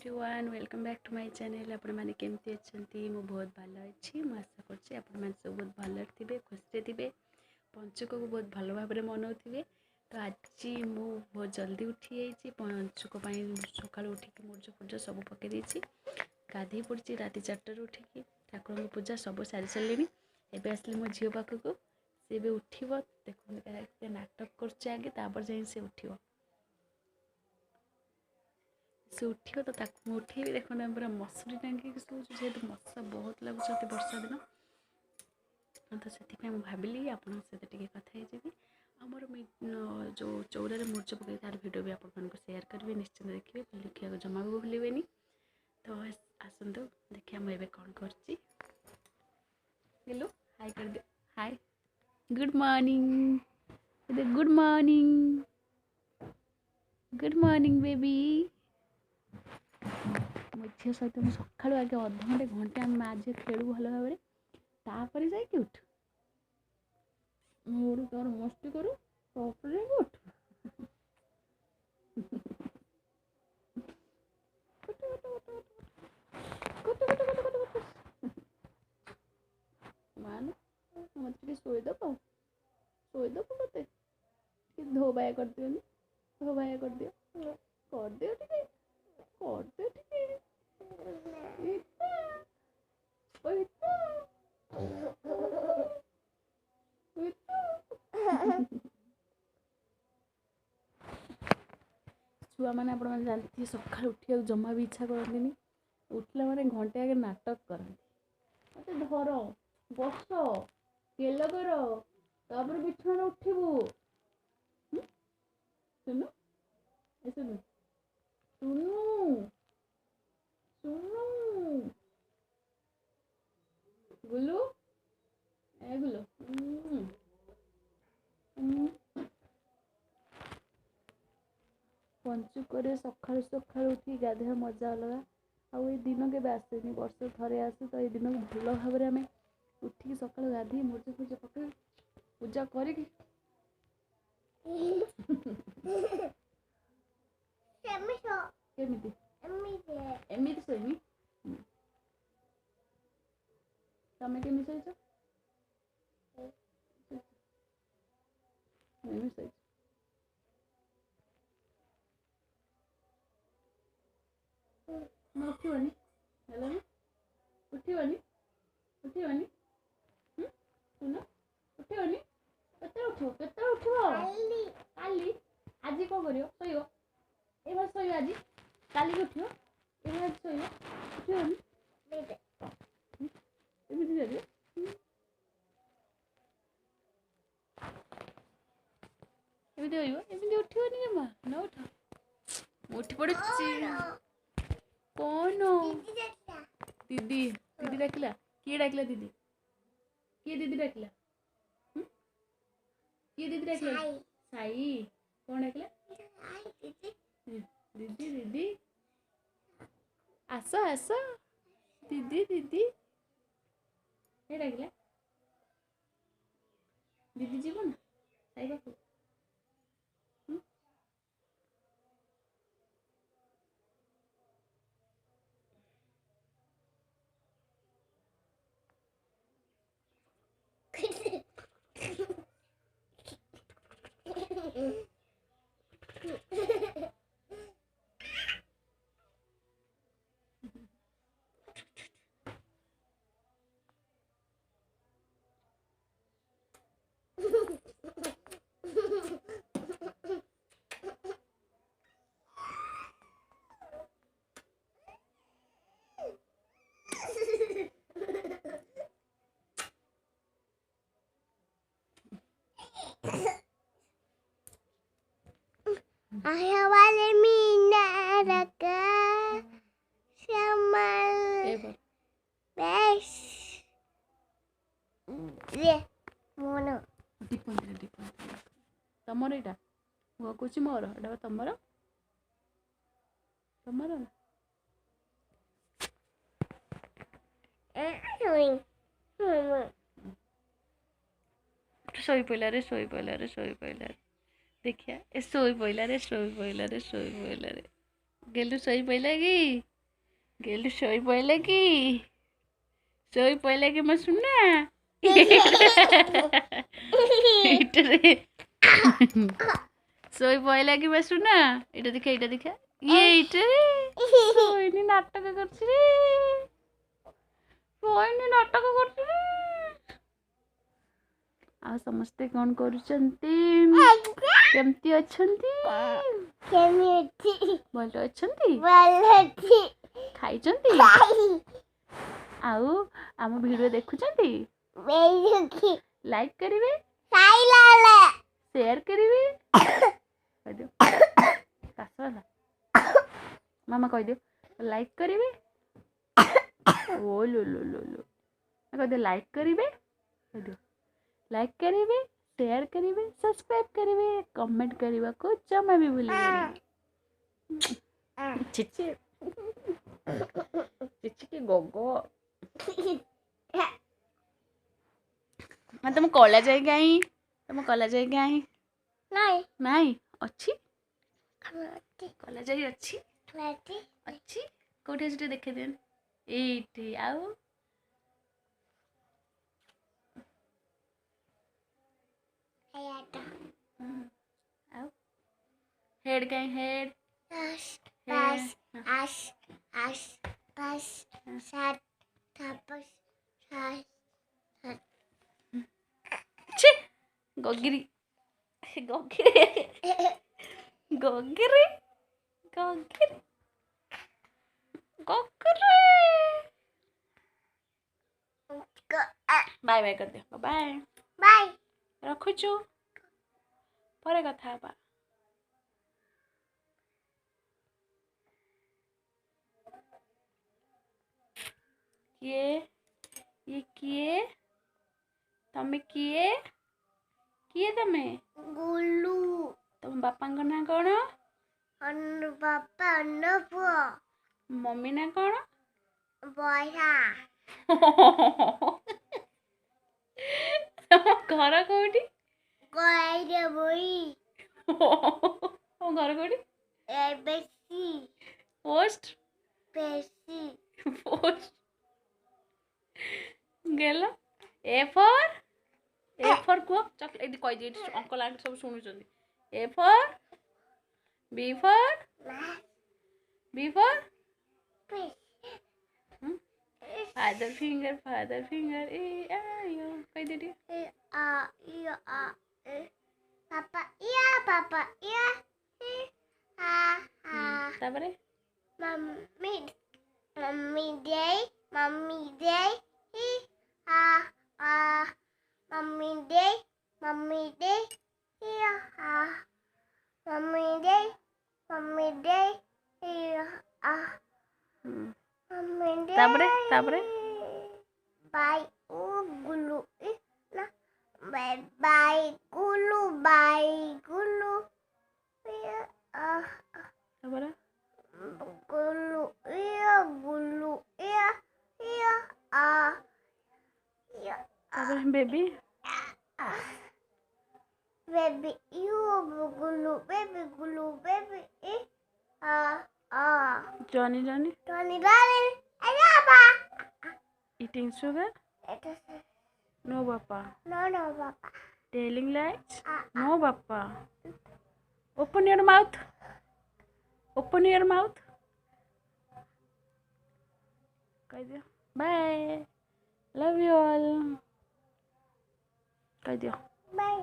Everyone welcome back to my channel. आपण माने केमती अछंती? मु बहुत भलो अछि। मु आशा करछि आपण माने सब बहुत भलो थिबे, खुशी थिबे, पंचुक को बहुत भलो भाबरे मनौथिबे। तो आज मु बहुत जल्दी उठी जाइछि। पंचुक पई सकाळ उठी के मुर्ज पूजा सब पके देछि। गाधी पड़छि राति 4 रे उठी के ठाकुर पूजा सब सारी सारलेनी। एबे आसले मो झियो पाखको से बे उठिबो। देखो के नाटक करछि आगे तापर जाई से उठिबो। से उठियो तो ताकू उठे भी देखो ना पूरा मसुरी टांगी शोच जेहेतु मशा बहुत लगुच वर्षा दिन। तो से भाविली आपन सहित टे कथा जी आमर जो चौरारे मुर्ज पकई तार भिडियो भी आपको सेयार करेंगे। निश्चित देखिए लिखा जमा भी भूलें। तो आसतु देखिए मुझे कौन कर हाय कर दे। Hi good morning good morning good morning baby. मो झील सहित मुझे सका आगे अधघंटे घंटे आम आज खेलू भल भाव तापर जाकि उठ मोड़ तोर मस्ती करू तापर उठ मान मत शोदब मत धो बाया कर दियो धो बाया कर दियो टे छुआ मैंने आप जानते सका उठा जमा भी इच्छा करती उठला मैंने घंटे आगे नाटक करते मत धर बस गेल कर तापर बिछଣା उठबू सुनु सुनु सुनु सुनु गुलू ए गुलू पंचुक सका सका उठी गाधोआ मजा अलग आउ दिन के आसेनि वर्ष थे आसे। तो ये दिन को भल भाव आम उठिक सका गाधी मुर्ज फुर्ज पकड़ पूजा कर एमती शोमी तमें केमी शोच उठबनी हेलो उठबनी उठबनी सुन उठबनी केते उठब काली आज कौन कर शोब ए बार शोब आज काली उठब ए बार शोब उठबनी एमती कर एमती उठबनी जमा न उठ उठ पड़ कौन दीदी दीदी डाकिला किए डाकिला दीदी किए दीदी डाकिला किए दीदी डाकिला साई कौन डाकिला दीदी दीदी आस आस दीदी दीदी ये डाकिला दीदी जीव ना Sai पाखु Ayah wale mina raka samal bes ye mono दीपन तमर एटा मु कहूँ मोर एटा तमर तमर शोई पड़ा रे शोई पड़ा रे शोई पड़ा देखिया ए शोई पड़ा रे शोई पड़ा रे शोई पड़ा रे गेलु शोई पड़ा कि गेलु शोई पड़े कि मो सुना इटरे शोई पड़े कि मो सुना इटा देखा ये इटरे सोईनी नाटक करछि रे सोईनी नाटक करछि रे आ समस्ते कौन करुचंती केमती अछंती भल अछंती खाइचंती आउ आम वीडियो देखुचंती लाइक करिवे शेयर करिवे कह दियो कास वाला मामा कह दियो लाइक करिवे ओ लो लो लो लो कह दियो लाइक करिवे कह दियो लाइक करिवे शेयर करिवे सब्सक्राइब करिवे कमेंट करने को जमा भी भूलिए चिची चिची के गोगो तुम कला जाए गाई नाई अच्छी कला जाए अच्छी अच्छी कोठी अच्छी देखे देन एठी आउ आउ हेड गाई हेड गगिरी गगिरी गगिरी गगिरी गगिरी बाय बाय कर दे बाय बाय रखुचु परे कथा बा ये किए तमे किए तमे गुलू तुम बापा ना कौन बापा पुओ मम्मी ना कौन बया तुम घर कौटी गैर बोई तुम घर कौटी बेसी पोस्ट बेसी पोस्ट गेल ए फॉर को चॉकलेट कह दे अंकल आंटी सब शुणुचंदी A for B for father finger ए आयो कह दे पापा तापरे मम्मी दे मम्मी दे मम्मी दे मम्मी दे तापरे बाय गुलू ना बाय गुलू तापरे गुलू तापरे baby baby gulu baby Johnny Tony darling apa eating sugar no papa no papa telling lies no papa open your mouth कह दियो bye love you all कह दियो bye